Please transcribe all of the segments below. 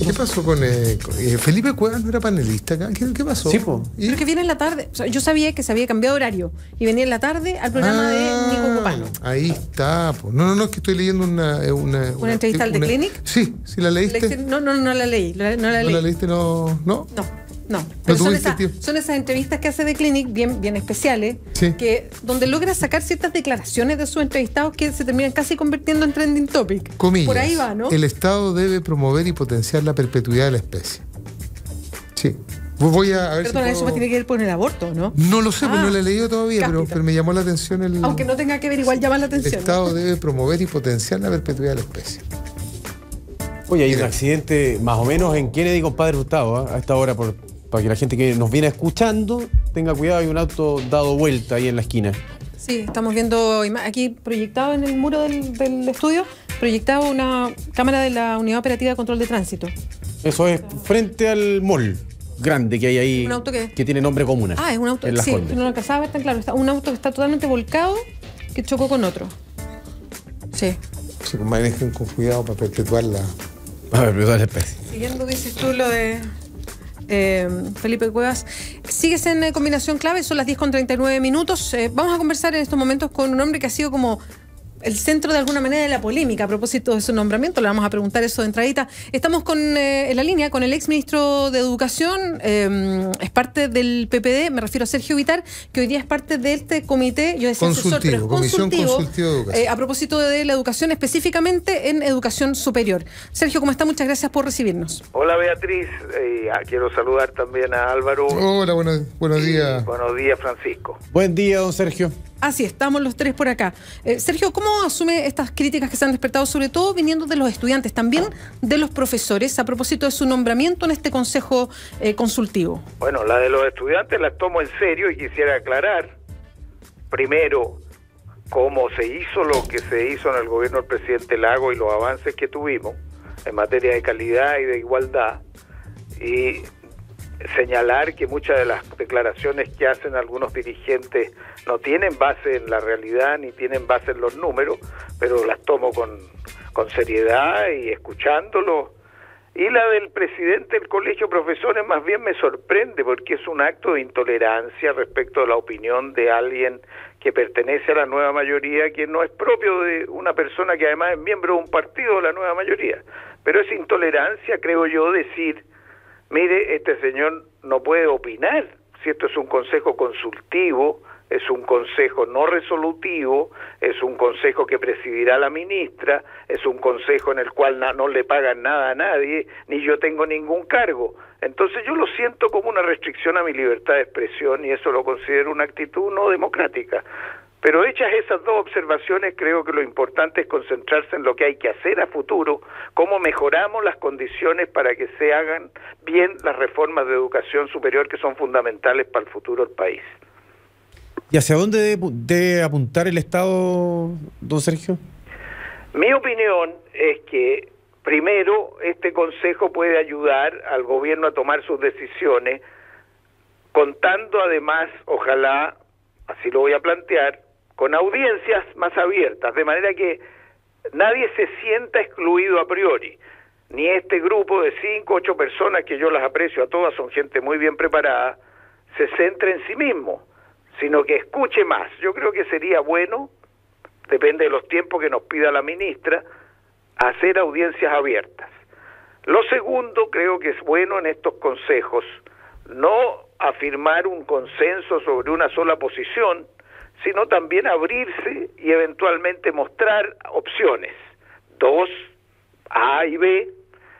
¿Qué pasó con Felipe Cuevas? ¿No era panelista acá? ¿Qué pasó? Sí, po. ¿Y? Pero que viene en la tarde. O sea, yo sabía que se había cambiado horario y venía en la tarde al programa de Nico Copano. Ahí está. Po. No, es que estoy leyendo una entrevista al The Clinic. Sí, ¿la leíste? No la leí. No la leíste? No. No, pero tuviste son esas entrevistas que hace The Clinic bien especiales, sí, donde logra sacar ciertas declaraciones de sus entrevistados que se terminan casi convirtiendo en trending topic. Comillas. Por ahí va, ¿no? El Estado debe promover y potenciar la perpetuidad de la especie. Sí. Voy a ver. Perdona, eso tiene que ver con el aborto, ¿no? No lo sé, pues no lo he leído todavía, pero me llamó la atención el... Aunque no tenga que ver, igual llama la atención. El Estado debe promover y potenciar la perpetuidad de la especie. Oye, hay un accidente más o menos en Kennedy con Padre Hurtado, a esta hora, para que la gente que nos viene escuchando tenga cuidado. Hay un auto dado vuelta ahí en la esquina. Sí, estamos viendo aquí proyectado en el muro del estudio, proyectado una cámara de la Unidad Operativa de Control de Tránsito. Eso es frente al mall grande que hay ahí. ¿Un auto qué? Que tiene nombre comuna. Ah, es un auto, sí, no lo alcanzaba a ver tan claro. Un auto que está totalmente volcado, que chocó con otro. Sí. Se manejen con cuidado para perpetuar la... especie. Siguiendo, dices tú, lo de Felipe Cuevas. Sigues en combinación clave, son las 10:39. Vamos a conversar en estos momentos con un hombre que ha sido como el centro de alguna manera de la polémica a propósito de su nombramiento. Le vamos a preguntar eso de entradita. Estamos en la línea con el exministro de Educación, es parte del PPD, me refiero a Sergio Vitar, que hoy día es parte de este comité, yo decía asesor, pero es Comisión consultivo, Consultiva de Educación. A propósito de la educación, específicamente en educación superior. Sergio, ¿cómo está? Muchas gracias por recibirnos. Hola Beatriz, quiero saludar también a Álvaro. Hola, buenos días. Buenos días, Francisco. Buen día, don Sergio. Así estamos los tres por acá. Sergio, ¿cómo asume estas críticas que se han despertado, sobre todo viniendo de los estudiantes, también de los profesores, a propósito de su nombramiento en este consejo consultivo? Bueno, la de los estudiantes las tomo en serio y quisiera aclarar, primero, cómo se hizo lo que se hizo en el gobierno del presidente Lagos y los avances que tuvimos en materia de calidad y de igualdad, y señalar que muchas de las declaraciones que hacen algunos dirigentes no tienen base en la realidad ni tienen base en los números, pero las tomo con seriedad y escuchándolo. Y la del presidente del Colegio de Profesores más bien me sorprende porque es un acto de intolerancia respecto a la opinión de alguien que pertenece a la nueva mayoría, que no es propio de una persona que además es miembro de un partido de la nueva mayoría. Pero es intolerancia, creo yo, decir: mire, este señor no puede opinar, si esto es un consejo consultivo, es un consejo no resolutivo, es un consejo que presidirá la ministra, es un consejo en el cual no le pagan nada a nadie, ni yo tengo ningún cargo. Entonces yo lo siento como una restricción a mi libertad de expresión y eso lo considero una actitud no democrática. Pero hechas esas dos observaciones, creo que lo importante es concentrarse en lo que hay que hacer a futuro, cómo mejoramos las condiciones para que se hagan bien las reformas de educación superior que son fundamentales para el futuro del país. ¿Y hacia dónde debe apuntar el Estado, don Sergio? Mi opinión es que, primero, este consejo puede ayudar al gobierno a tomar sus decisiones, contando además, ojalá, así lo voy a plantear, con audiencias más abiertas, de manera que nadie se sienta excluido a priori, ni este grupo de 5 o 8 personas, que yo las aprecio a todas, son gente muy bien preparada, se centre en sí mismo, sino que escuche más. Yo creo que sería bueno, depende de los tiempos que nos pida la ministra, hacer audiencias abiertas. Lo segundo, creo que es bueno en estos consejos no afirmar un consenso sobre una sola posición, sino también abrirse y eventualmente mostrar opciones, 2, A y B,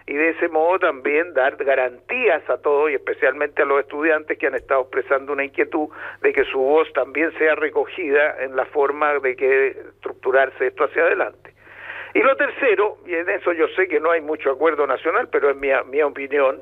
y de ese modo también dar garantías a todos y especialmente a los estudiantes que han estado expresando una inquietud de que su voz también sea recogida en la forma de que estructurarse esto hacia adelante. Y lo tercero, y en eso yo sé que no hay mucho acuerdo nacional, pero es mi opinión,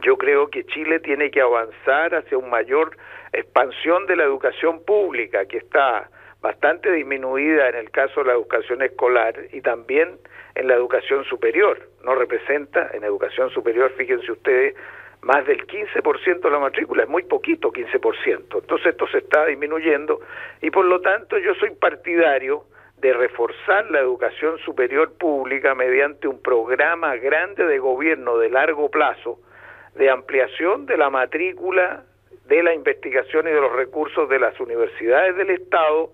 yo creo que Chile tiene que avanzar hacia una mayor expansión de la educación pública, que está bastante disminuida en el caso de la educación escolar y también en la educación superior. No representa en educación superior, fíjense ustedes, más del 15% de la matrícula, es muy poquito, 15%. Entonces esto se está disminuyendo y por lo tanto yo soy partidario de reforzar la educación superior pública mediante un programa grande de gobierno de largo plazo, de ampliación de la matrícula, de la investigación y de los recursos de las universidades del Estado,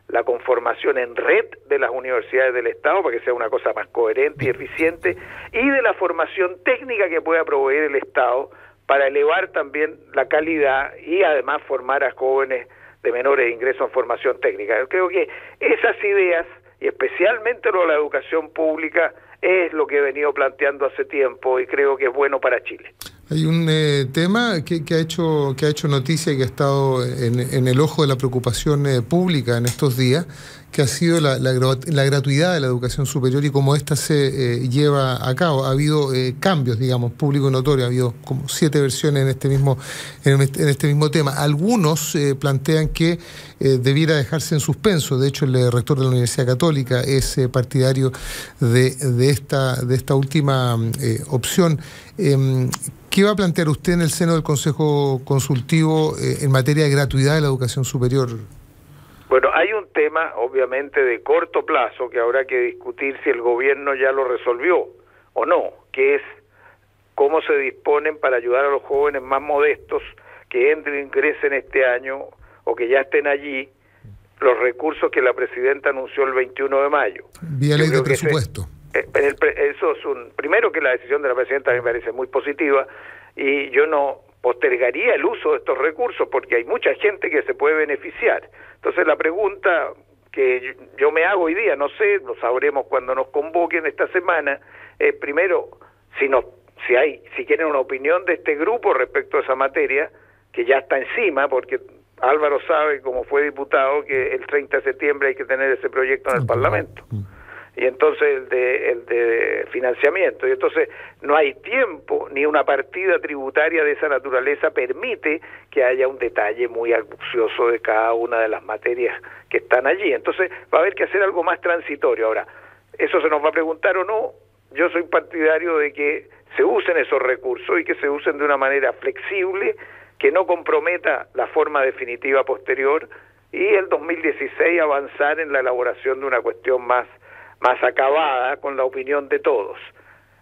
la conformación en red de las universidades del Estado para que sea una cosa más coherente y eficiente, y de la formación técnica que pueda proveer el Estado para elevar también la calidad y además formar a jóvenes de menores ingresos en formación técnica. Yo creo que esas ideas, y especialmente lo de la educación pública, es lo que he venido planteando hace tiempo y creo que es bueno para Chile. Hay un tema que ha hecho noticia y que ha estado en el ojo de la preocupación pública en estos días, que ha sido la gratuidad de la educación superior y cómo ésta se lleva a cabo. Ha habido cambios, digamos, públicos notorios, ha habido como 7 versiones en este mismo tema. Algunos plantean que debiera dejarse en suspenso. De hecho, el rector de la Universidad Católica es partidario de esta última opción. ¿Qué va a plantear usted en el seno del Consejo Consultivo en materia de gratuidad de la educación superior? Bueno, hay un tema obviamente de corto plazo que habrá que discutir si el gobierno ya lo resolvió o no, que es cómo se disponen para ayudar a los jóvenes más modestos que ingresen este año o que ya estén allí, los recursos que la presidenta anunció el 21 de mayo. Vía ley de presupuesto. Eso es primero que la decisión de la presidenta me parece muy positiva y yo no postergaría el uso de estos recursos porque hay mucha gente que se puede beneficiar. Entonces la pregunta que yo me hago hoy día, no sé, lo sabremos cuando nos convoquen esta semana, es primero si quieren una opinión de este grupo respecto a esa materia, que ya está encima, porque Álvaro sabe, como fue diputado, que el 30 de septiembre hay que tener ese proyecto en el Parlamento. Y entonces el de financiamiento, y entonces no hay tiempo, ni una partida tributaria de esa naturaleza permite que haya un detalle muy acucioso de cada una de las materias que están allí. Entonces va a haber que hacer algo más transitorio. Ahora, ¿eso se nos va a preguntar o no? Yo soy partidario de que se usen esos recursos y que se usen de una manera flexible, que no comprometa la forma definitiva posterior, y el 2016 avanzar en la elaboración de una cuestión más acabada con la opinión de todos.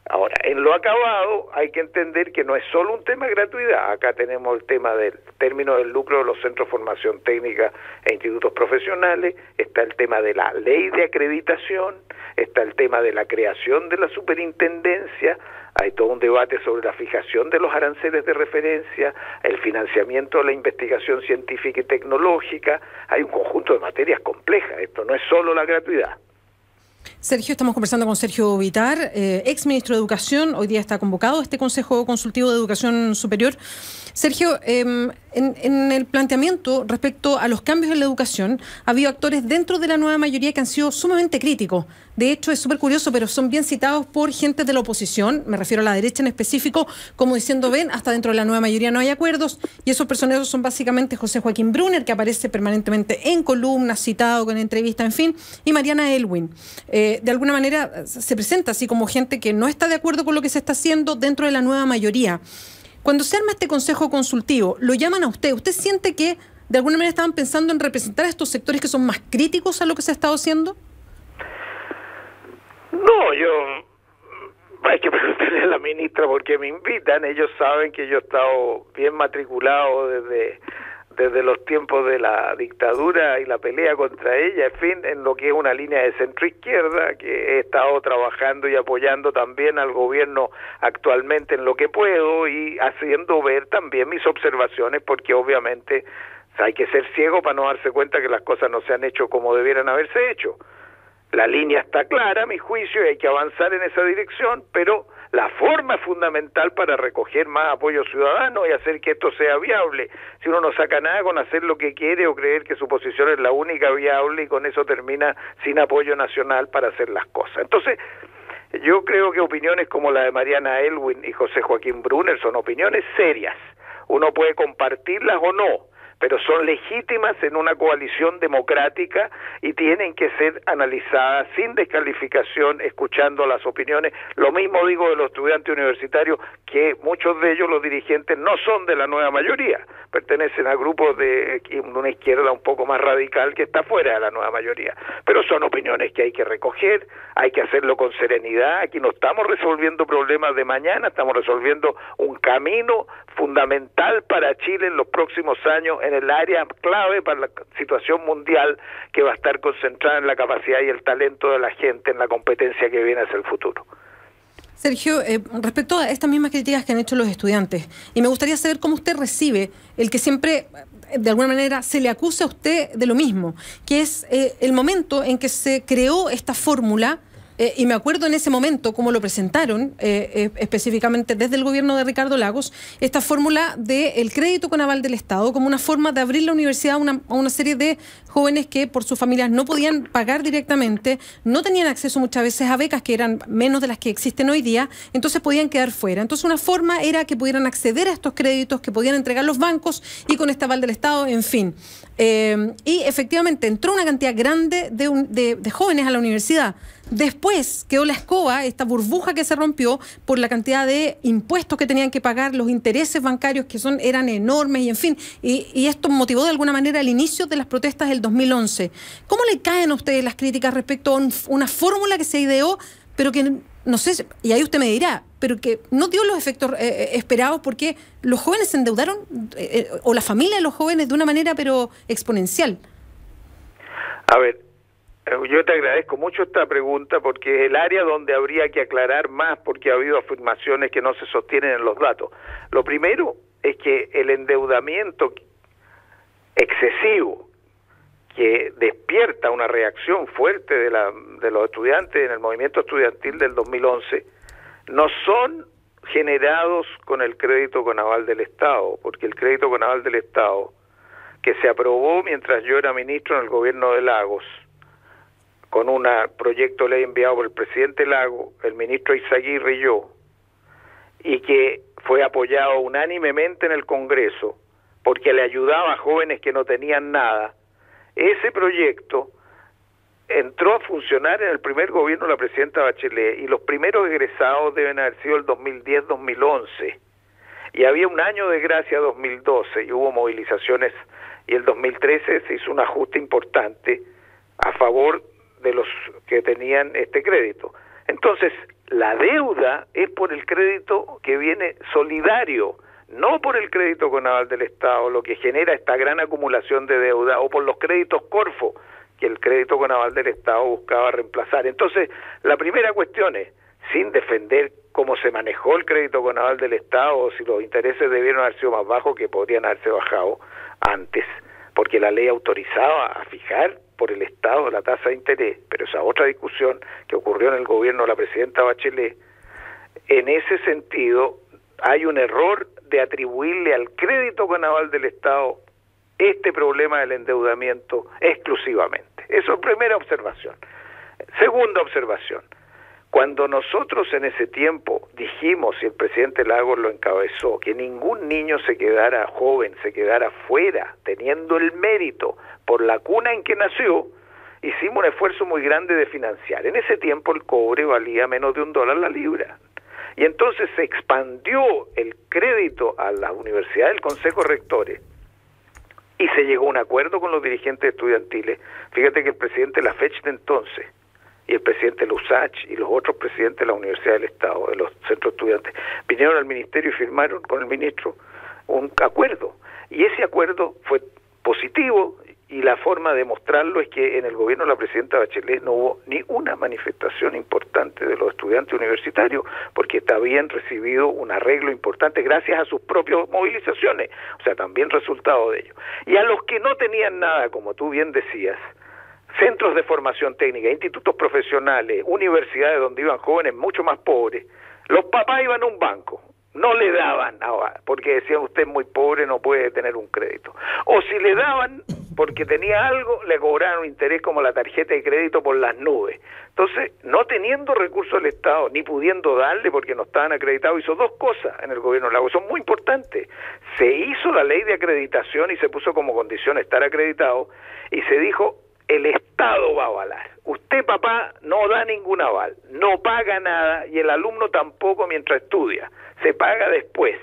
Ahora, en lo acabado hay que entender que no es solo un tema de gratuidad. Acá tenemos el tema del término del lucro de los centros de formación técnica e institutos profesionales, está el tema de la ley de acreditación, está el tema de la creación de la superintendencia, hay todo un debate sobre la fijación de los aranceles de referencia, el financiamiento de la investigación científica y tecnológica, hay un conjunto de materias complejas, esto no es solo la gratuidad. Sergio, estamos conversando con Sergio Vitar, ex ministro de Educación. Hoy día está convocado este Consejo Consultivo de Educación Superior. Sergio, en el planteamiento respecto a los cambios en la educación, ha habido actores dentro de la nueva mayoría que han sido sumamente críticos. De hecho, es súper curioso, pero son bien citados por gente de la oposición, me refiero a la derecha en específico, como diciendo, ven, hasta dentro de la nueva mayoría no hay acuerdos, y esos personajes son básicamente José Joaquín Brunner, que aparece permanentemente en columnas, citado con entrevistas, en fin, y Mariana Elwin. De alguna manera se presenta así como gente que no está de acuerdo con lo que se está haciendo dentro de la nueva mayoría. Cuando se arma este consejo consultivo, lo llaman a usted. ¿Usted siente que de alguna manera estaban pensando en representar a estos sectores que son más críticos a lo que se ha estado haciendo? No, hay que preguntarle a la ministra por qué me invitan. Ellos saben que yo he estado bien matriculado desde los tiempos de la dictadura y la pelea contra ella, en fin, en lo que es una línea de centroizquierda, que he estado trabajando y apoyando también al gobierno actualmente en lo que puedo y haciendo ver también mis observaciones, porque obviamente hay que ser ciego para no darse cuenta que las cosas no se han hecho como debieran haberse hecho. La línea está clara, a mi juicio, y hay que avanzar en esa dirección, pero la forma es fundamental para recoger más apoyo ciudadano y hacer que esto sea viable. Si uno no saca nada con hacer lo que quiere o creer que su posición es la única viable y con eso termina sin apoyo nacional para hacer las cosas. Entonces, yo creo que opiniones como la de Mariana Elwin y José Joaquín Brunner son opiniones serias. Uno puede compartirlas o no, pero son legítimas en una coalición democrática y tienen que ser analizadas sin descalificación, escuchando las opiniones. Lo mismo digo de los estudiantes universitarios, que muchos de ellos, los dirigentes, no son de la nueva mayoría, pertenecen a grupos de una izquierda un poco más radical que está fuera de la nueva mayoría, pero son opiniones que hay que recoger, hay que hacerlo con serenidad. Aquí no estamos resolviendo problemas de mañana, estamos resolviendo un camino fundamental para Chile en los próximos años, en el área clave para la situación mundial, que va a estar concentrada en la capacidad y el talento de la gente, en la competencia que viene hacia el futuro. Sergio, respecto a estas mismas críticas que han hecho los estudiantes, y me gustaría saber cómo usted recibe el que siempre, de alguna manera, se le acusa a usted de lo mismo, que es el momento en que se creó esta fórmula. Y me acuerdo en ese momento cómo lo presentaron, específicamente desde el gobierno de Ricardo Lagos, esta fórmula del crédito con aval del Estado como una forma de abrir la universidad a una serie de jóvenes que por sus familias no podían pagar directamente, no tenían acceso muchas veces a becas que eran menos de las que existen hoy día, entonces podían quedar fuera. Entonces una forma era que pudieran acceder a estos créditos, que podían entregar los bancos y con este aval del Estado, en fin. Y efectivamente entró una cantidad grande de jóvenes a la universidad. Después quedó la escoba, esta burbuja que se rompió por la cantidad de impuestos que tenían que pagar, los intereses bancarios que eran enormes y en fin. Y esto motivó de alguna manera el inicio de las protestas del 2011. ¿Cómo le caen a ustedes las críticas respecto a una fórmula que se ideó, pero que, no sé, y ahí usted me dirá, pero que no dio los efectos esperados porque los jóvenes se endeudaron, o la familia de los jóvenes, de una manera pero exponencial? A ver, yo te agradezco mucho esta pregunta porque es el área donde habría que aclarar más, porque ha habido afirmaciones que no se sostienen en los datos. Lo primero es que el endeudamiento excesivo que despierta una reacción fuerte de los estudiantes en el movimiento estudiantil del 2011 no son generados con el crédito con aval del Estado, porque el crédito con aval del Estado, que se aprobó mientras yo era ministro en el gobierno de Lagos, con un proyecto de ley enviado por el presidente Lago, el ministro Izaguirre y yo, y que fue apoyado unánimemente en el Congreso, porque le ayudaba a jóvenes que no tenían nada. Ese proyecto entró a funcionar en el primer gobierno de la presidenta Bachelet, y los primeros egresados deben haber sido el 2010-2011, y había un año de gracia 2012, y hubo movilizaciones, y el 2013 se hizo un ajuste importante a favor de los que tenían este crédito. Entonces, la deuda es por el crédito que viene solidario, no por el crédito con aval del Estado, lo que genera esta gran acumulación de deuda, o por los créditos Corfo, que el crédito con aval del Estado buscaba reemplazar. Entonces, la primera cuestión es, sin defender cómo se manejó el crédito con aval del Estado, o si los intereses debieron haber sido más bajos, que podrían haberse bajado antes, porque la ley autorizaba a fijar por el Estado la tasa de interés, pero esa otra discusión que ocurrió en el gobierno de la presidenta Bachelet. En ese sentido, hay un error de atribuirle al crédito con aval del Estado este problema del endeudamiento exclusivamente. Eso es primera observación. Segunda observación, cuando nosotros en ese tiempo dijimos, y el presidente Lagos lo encabezó, que ningún niño se quedara joven, se quedara fuera, teniendo el mérito por la cuna en que nació, hicimos un esfuerzo muy grande de financiar. En ese tiempo el cobre valía menos de $1 la libra. Y entonces se expandió el crédito a las universidades del Consejo de Rectores y se llegó a un acuerdo con los dirigentes estudiantiles. Fíjate que el presidente Lafech de entonces, y el presidente Lusach y los otros presidentes de la Universidad del Estado, de los centros estudiantes, vinieron al ministerio y firmaron con el ministro un acuerdo. Y ese acuerdo fue positivo, y la forma de mostrarlo es que en el gobierno de la presidenta Bachelet no hubo ni una manifestación importante de los estudiantes universitarios, porque habían recibido un arreglo importante gracias a sus propias movilizaciones, o sea, también resultado de ello. Y a los que no tenían nada, como tú bien decías, centros de formación técnica, institutos profesionales, universidades donde iban jóvenes mucho más pobres, los papás iban a un banco, no le daban, porque decían, usted es muy pobre, no puede tener un crédito. O si le daban, porque tenía algo, le cobraron interés como la tarjeta de crédito por las nubes. Entonces, no teniendo recursos del Estado, ni pudiendo darle porque no estaban acreditados, hizo dos cosas en el gobierno de Lagos, son muy importantes. Se hizo la ley de acreditación y se puso como condición estar acreditado, y se dijo, el Estado va a avalar. Usted, papá, no da ningún aval, no paga nada, y el alumno tampoco mientras estudia, se paga después.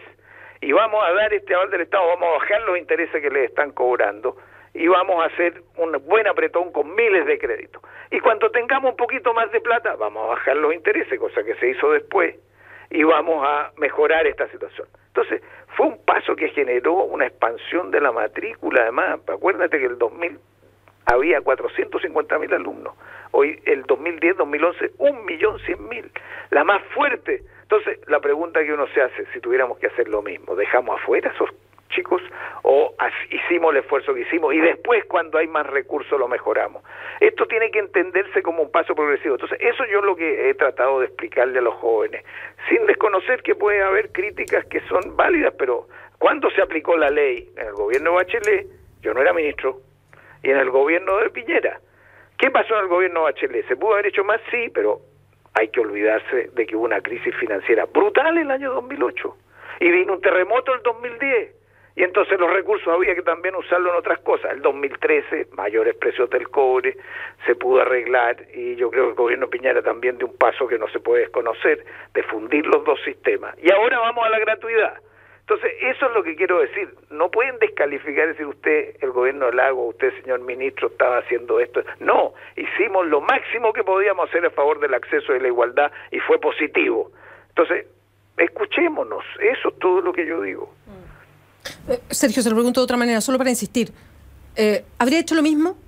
Y vamos a dar este aval del Estado, vamos a bajar los intereses que le están cobrando, y vamos a hacer un buen apretón con miles de créditos. Y cuando tengamos un poquito más de plata, vamos a bajar los intereses, cosa que se hizo después, y vamos a mejorar esta situación. Entonces, fue un paso que generó una expansión de la matrícula. Además, acuérdate que el 2000 había 450.000 alumnos. Hoy, el 2010, 2011, 1.100.000, la más fuerte. Entonces, la pregunta que uno se hace, si tuviéramos que hacer lo mismo, ¿dejamos afuera a esos chicos o hicimos el esfuerzo que hicimos y después, cuando hay más recursos, lo mejoramos? Esto tiene que entenderse como un paso progresivo. Entonces, eso yo lo que he tratado de explicarle a los jóvenes, sin desconocer que puede haber críticas que son válidas, pero cuando se aplicó la ley en el gobierno de Bachelet, yo no era ministro, y en el gobierno de Piñera, ¿qué pasó en el gobierno de Bachelet? ¿Se pudo haber hecho más? Sí, pero hay que olvidarse de que hubo una crisis financiera brutal en el año 2008, y vino un terremoto en el 2010, y entonces los recursos había que también usarlo en otras cosas. El 2013, mayores precios del cobre, se pudo arreglar, y yo creo que el gobierno de Piñera también dio un paso que no se puede desconocer, de fundir los dos sistemas. Y ahora vamos a la gratuidad. Entonces, eso es lo que quiero decir. No pueden descalificar, decir usted, el gobierno de Lagos, usted, señor ministro, estaba haciendo esto. No, hicimos lo máximo que podíamos hacer a favor del acceso y la igualdad, y fue positivo. Entonces, escuchémonos, eso es todo lo que yo digo. Sergio, se lo pregunto de otra manera, solo para insistir. ¿Habría hecho lo mismo?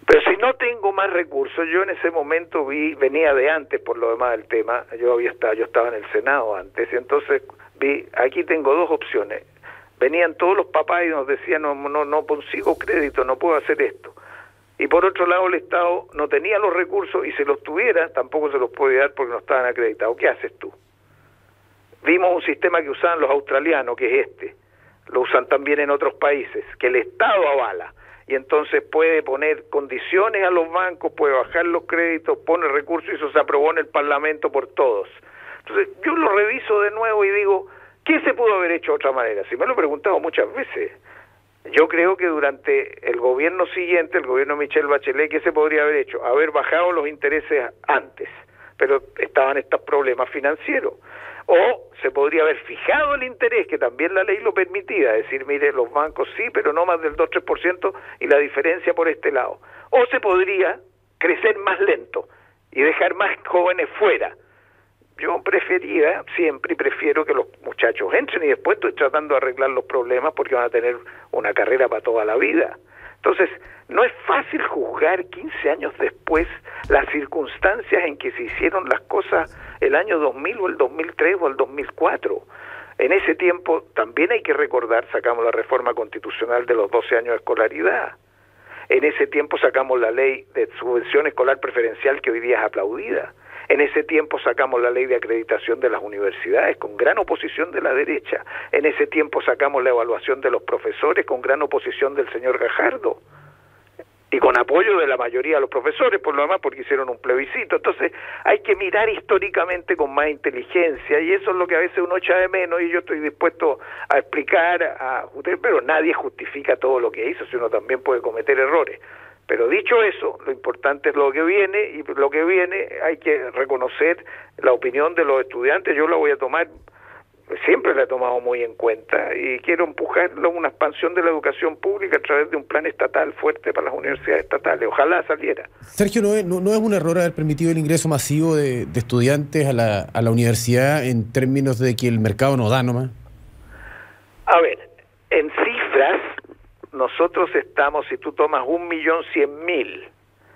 Pero si no tengo más recursos, yo en ese momento venía de antes por lo demás del tema, yo estaba en el Senado antes, y entonces aquí tengo dos opciones. Venían todos los papás y nos decían, no consigo crédito, no puedo hacer esto. Y por otro lado, el Estado no tenía los recursos, y si los tuviera, tampoco se los puede dar porque no estaban acreditados. ¿Qué haces tú? Vimos un sistema que usaban los australianos, que es este. Lo usan también en otros países, que el Estado avala. Y entonces puede poner condiciones a los bancos, puede bajar los créditos, pone recursos, y eso se aprobó en el Parlamento por todos. Entonces, yo lo reviso de nuevo y digo, ¿qué se pudo haber hecho de otra manera? Si me lo he preguntado muchas veces. Yo creo que durante el gobierno siguiente, el gobierno de Michelle Bachelet, ¿qué se podría haber hecho? Haber bajado los intereses antes, pero estaban estos problemas financieros. O se podría haber fijado el interés, que también la ley lo permitía, decir, mire, los bancos sí, pero no más del 2-3%, y la diferencia por este lado. O se podría crecer más lento y dejar más jóvenes fuera. Yo prefería, siempre, y prefiero que los muchachos entren, y después estoy tratando de arreglar los problemas porque van a tener una carrera para toda la vida. Entonces, no es fácil juzgar 15 años después las circunstancias en que se hicieron las cosas el año 2000 o el 2003 o el 2004. En ese tiempo también hay que recordar, sacamos la reforma constitucional de los 12 años de escolaridad. En ese tiempo sacamos la ley de subvención escolar preferencial, que hoy día es aplaudida. En ese tiempo sacamos la ley de acreditación de las universidades, con gran oposición de la derecha. En ese tiempo sacamos la evaluación de los profesores, con gran oposición del señor Gajardo, y con apoyo de la mayoría de los profesores, por lo demás, porque hicieron un plebiscito. Entonces, hay que mirar históricamente con más inteligencia, y eso es lo que a veces uno echa de menos, y yo estoy dispuesto a explicar a ustedes, pero nadie justifica todo lo que hizo, si uno también puede cometer errores. Pero dicho eso, lo importante es lo que viene, y lo que viene hay que reconocer la opinión de los estudiantes. Yo la voy a tomar, siempre la he tomado muy en cuenta, y quiero empujarlo a una expansión de la educación pública a través de un plan estatal fuerte para las universidades estatales. Ojalá saliera. Sergio, ¿no es un error haber permitido el ingreso masivo de estudiantes a la universidad en términos de que el mercado no da nomás? A ver, en cifras, nosotros estamos, si tú tomas 1.100.000,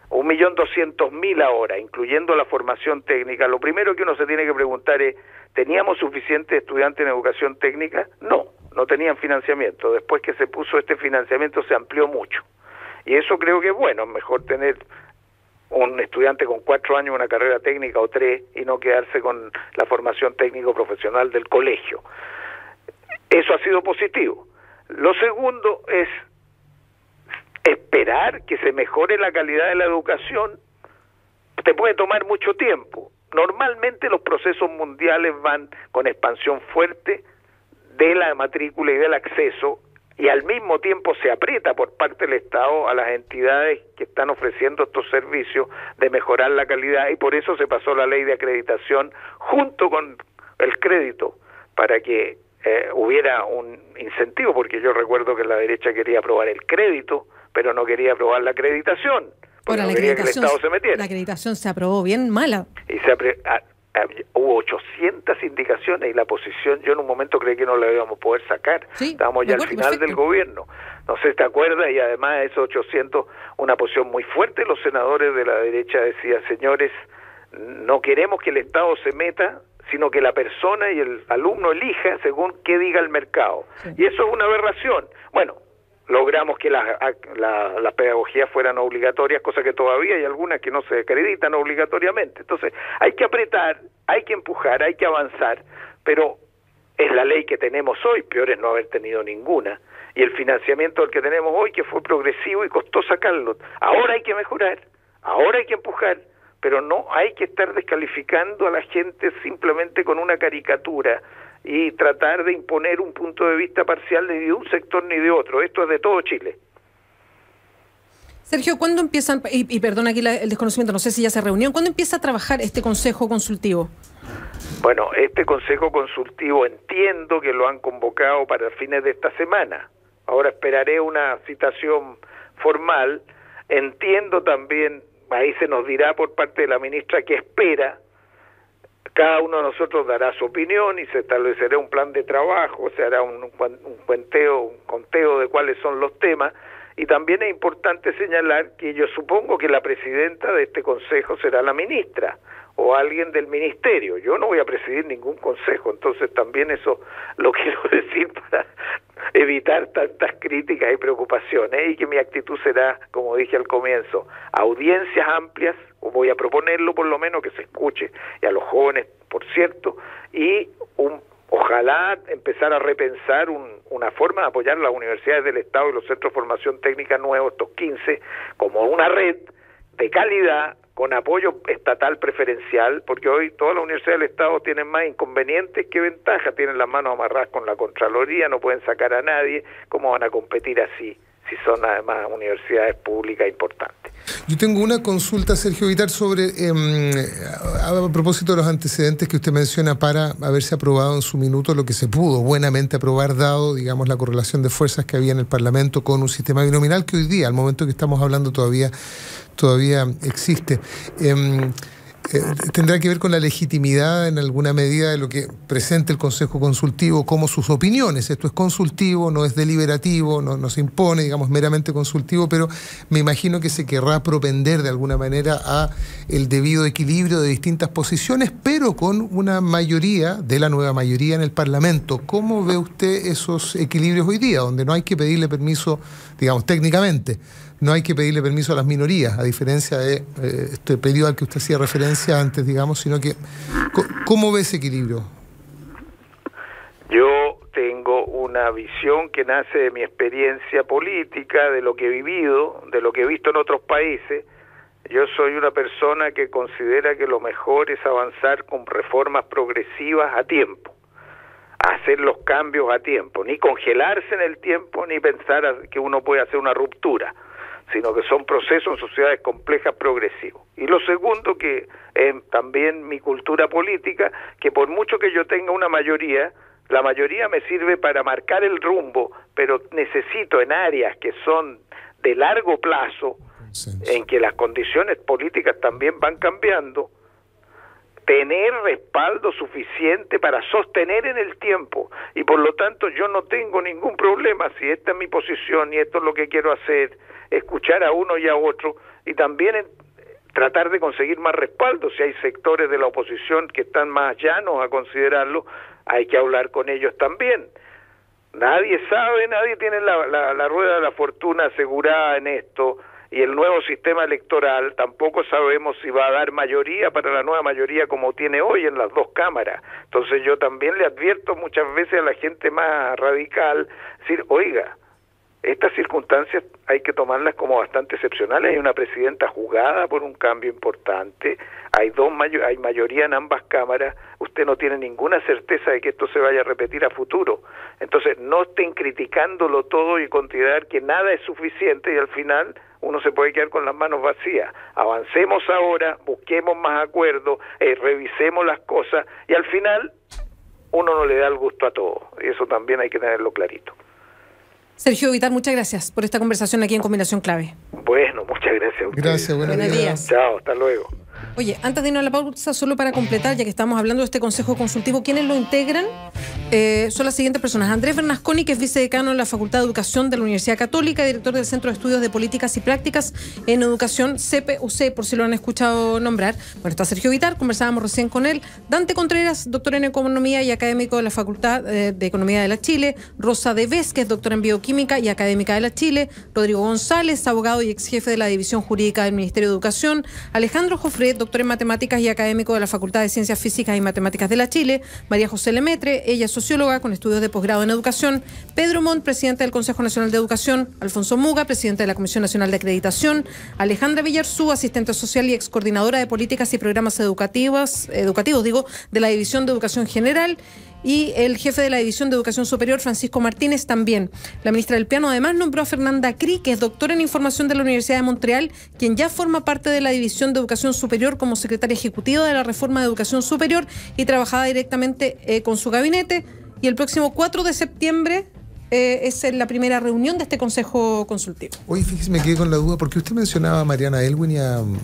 1.200.000 ahora, incluyendo la formación técnica, lo primero que uno se tiene que preguntar es, ¿teníamos suficientes estudiantes en educación técnica? No tenían financiamiento. Después que se puso este financiamiento se amplió mucho. Y eso creo que es bueno, es mejor tener un estudiante con 4 años una carrera técnica o 3 y no quedarse con la formación técnico-profesional del colegio. Eso ha sido positivo. Lo segundo es esperar que se mejore la calidad de la educación te puede tomar mucho tiempo. Normalmente los procesos mundiales van con expansión fuerte de la matrícula y del acceso, y al mismo tiempo se aprieta por parte del Estado a las entidades que están ofreciendo estos servicios de mejorar la calidad, y por eso se pasó la ley de acreditación junto con el crédito, para que hubiera un incentivo, porque yo recuerdo que la derecha quería aprobar el crédito, pero no quería aprobar la acreditación, porque no quería que el Estado se metiera. La acreditación se aprobó bien mala. Y hubo 800 indicaciones y la posición, yo en un momento creí que no la íbamos a poder sacar. Sí, estábamos ya al final del gobierno. No sé si te acuerdas, y además de esos 800, una posición muy fuerte, los senadores de la derecha decían, señores, no queremos que el Estado se meta, sino que la persona y el alumno elija según qué diga el mercado. Sí. Y eso es una aberración. Bueno, logramos que las pedagogías fueran obligatorias, cosa que todavía hay algunas que no se acreditan obligatoriamente. Entonces, hay que apretar, hay que empujar, hay que avanzar, pero es la ley que tenemos hoy, peor es no haber tenido ninguna. Y el financiamiento del que tenemos hoy, que fue progresivo y costó sacarlo. Ahora hay que mejorar, ahora hay que empujar, pero no hay que estar descalificando a la gente simplemente con una caricatura y tratar de imponer un punto de vista parcial ni de un sector ni de otro. Esto es de todo Chile. Sergio, ¿cuándo empiezan, y perdona aquí el desconocimiento, no sé si ya se reunió, ¿cuándo empieza a trabajar este consejo consultivo? Bueno, este consejo consultivo entiendo que lo han convocado para fines de esta semana. Ahora esperaré una citación formal. Entiendo también, ahí se nos dirá por parte de la ministra qué espera. Cada uno de nosotros dará su opinión y se establecerá un plan de trabajo, se hará un conteo de cuáles son los temas. Y también es importante señalar que yo supongo que la presidenta de este consejo será la ministra o alguien del ministerio. Yo no voy a presidir ningún consejo, entonces también eso lo quiero decir para evitar tantas críticas y preocupaciones, y que mi actitud será, como dije al comienzo, audiencias amplias, o voy a proponerlo por lo menos que se escuche, y a los jóvenes, por cierto, y ojalá empezar a repensar una forma de apoyar las universidades del Estado y los centros de formación técnica nuevos, estos 15, como una red de calidad, con apoyo estatal preferencial, porque hoy todas las universidades del Estado tienen más inconvenientes que ventajas, tienen las manos amarradas con la Contraloría, no pueden sacar a nadie. ¿Cómo van a competir así, si son además universidades públicas importantes? Yo tengo una consulta, Sergio Vitar, sobre, a propósito de los antecedentes que usted menciona para haberse aprobado en su minuto lo que se pudo buenamente aprobar, dado, digamos, la correlación de fuerzas que había en el Parlamento con un sistema binominal que hoy día, al momento que estamos hablando, todavía existe. Tendrá que ver con la legitimidad en alguna medida de lo que presenta el Consejo Consultivo como sus opiniones. Esto es consultivo, no es deliberativo, no se impone, digamos, meramente consultivo, pero me imagino que se querrá propender de alguna manera a el debido equilibrio de distintas posiciones, pero con una mayoría, de la nueva mayoría en el Parlamento. ¿Cómo ve usted esos equilibrios hoy día, donde no hay que pedirle permiso, digamos, técnicamente? No hay que pedirle permiso a las minorías, a diferencia de este periodo al que usted hacía referencia antes, digamos, sino que, ¿cómo ve ese equilibrio? Yo tengo una visión que nace de mi experiencia política, de lo que he vivido, de lo que he visto en otros países. Yo soy una persona que considera que lo mejor es avanzar con reformas progresivas a tiempo, hacer los cambios a tiempo, ni congelarse en el tiempo, ni pensar que uno puede hacer una ruptura, sino que son procesos en sociedades complejas progresivos. Y lo segundo, que es también mi cultura política, que por mucho que yo tenga una mayoría, la mayoría me sirve para marcar el rumbo, pero necesito en áreas que son de largo plazo, en que las condiciones políticas también van cambiando, tener respaldo suficiente para sostener en el tiempo. Y por lo tanto yo no tengo ningún problema, si esta es mi posición y esto es lo que quiero hacer, escuchar a uno y a otro, y también tratar de conseguir más respaldo. Si hay sectores de la oposición que están más llanos a considerarlo, hay que hablar con ellos también. Nadie sabe, nadie tiene la rueda de la fortuna asegurada en esto, y el nuevo sistema electoral tampoco sabemos si va a dar mayoría para la nueva mayoría como tiene hoy en las dos cámaras. Entonces yo también le advierto muchas veces a la gente más radical, decir, oiga, estas circunstancias hay que tomarlas como bastante excepcionales. Hay una presidenta juzgada por un cambio importante, hay hay mayoría en ambas cámaras, usted no tiene ninguna certeza de que esto se vaya a repetir a futuro. Entonces no estén criticándolo todo y considerar que nada es suficiente y al final uno se puede quedar con las manos vacías. Avancemos ahora, busquemos más acuerdos, revisemos las cosas y al final uno no le da el gusto a todo. Y eso también hay que tenerlo clarito. Sergio Vitar, muchas gracias por esta conversación aquí en Combinación Clave. Bueno, muchas gracias a ustedes. Gracias, buenos días. Chao, hasta luego. Oye, antes de irnos a la pausa, solo para completar, ya que estamos hablando de este consejo consultivo, ¿quiénes lo integran? Son las siguientes personas. Andrés Bernasconi, que es vicedecano en la Facultad de Educación de la Universidad Católica, director del Centro de Estudios de Políticas y Prácticas en Educación, CPUC, por si lo han escuchado nombrar. Bueno, está Sergio Vitar, conversábamos recién con él. Dante Contreras, doctor en Economía y académico de la Facultad de Economía de la Chile. Rosa Deves, que es doctora en Bioquímica y académica de la Chile. Rodrigo González, abogado y ex jefe de la División Jurídica del Ministerio de Educación. Alejandro Jofré, doctor en Matemáticas y académico de la Facultad de Ciencias Físicas y Matemáticas de la Chile. María José Lemetre, ella es socióloga con estudios de posgrado en educación. Pedro Montt, presidente del Consejo Nacional de Educación. Alfonso Muga, presidente de la Comisión Nacional de Acreditación. Alejandra Villarzú, asistente social y ex coordinadora de políticas y programas educativos, de la División de Educación General. Y el jefe de la División de Educación Superior, Francisco Martínez, también. La ministra del Piano además nombró a Fernanda Cri, que es doctora en Información de la Universidad de Montreal, quien ya forma parte de la División de Educación Superior como secretaria ejecutiva de la Reforma de Educación Superior y trabajaba directamente con su gabinete. Y el próximo 4 de septiembre es la primera reunión de este Consejo Consultivo. Oye, fíjese, me quedé con la duda, porque usted mencionaba a Mariana Elwin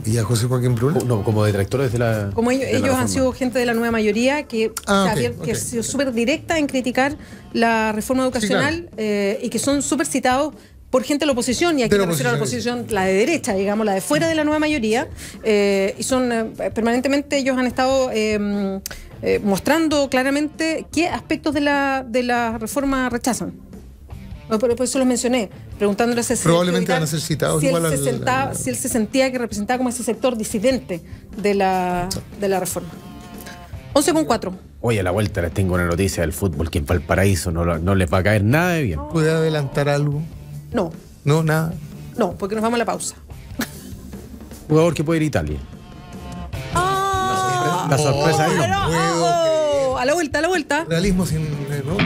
y a José Joaquín Bruna. No, como detractores de la... Como ellos han sido gente de la nueva mayoría que ha okay. sido súper directa en criticar la reforma educacional, sí, claro. Y que son súper citados por gente de la oposición, y aquí me refiero a la oposición, la de derecha, digamos, la de fuera de la nueva mayoría, y son permanentemente, ellos han estado mostrando claramente qué aspectos de la reforma rechazan. Por eso los mencioné, preguntándole a ese probablemente van a ser citados si igual si él se sentía que representaba como ese sector disidente de la reforma. 11:04. Oye, a la vuelta les tengo una noticia del fútbol, que en Valparaíso no les va a caer nada de bien. ¿Puede adelantar algo? No. No, nada. No, porque nos vamos a la pausa. Jugador que puede ir a Italia. La sorpresa ahí no. A la vuelta. Realismo sin... No.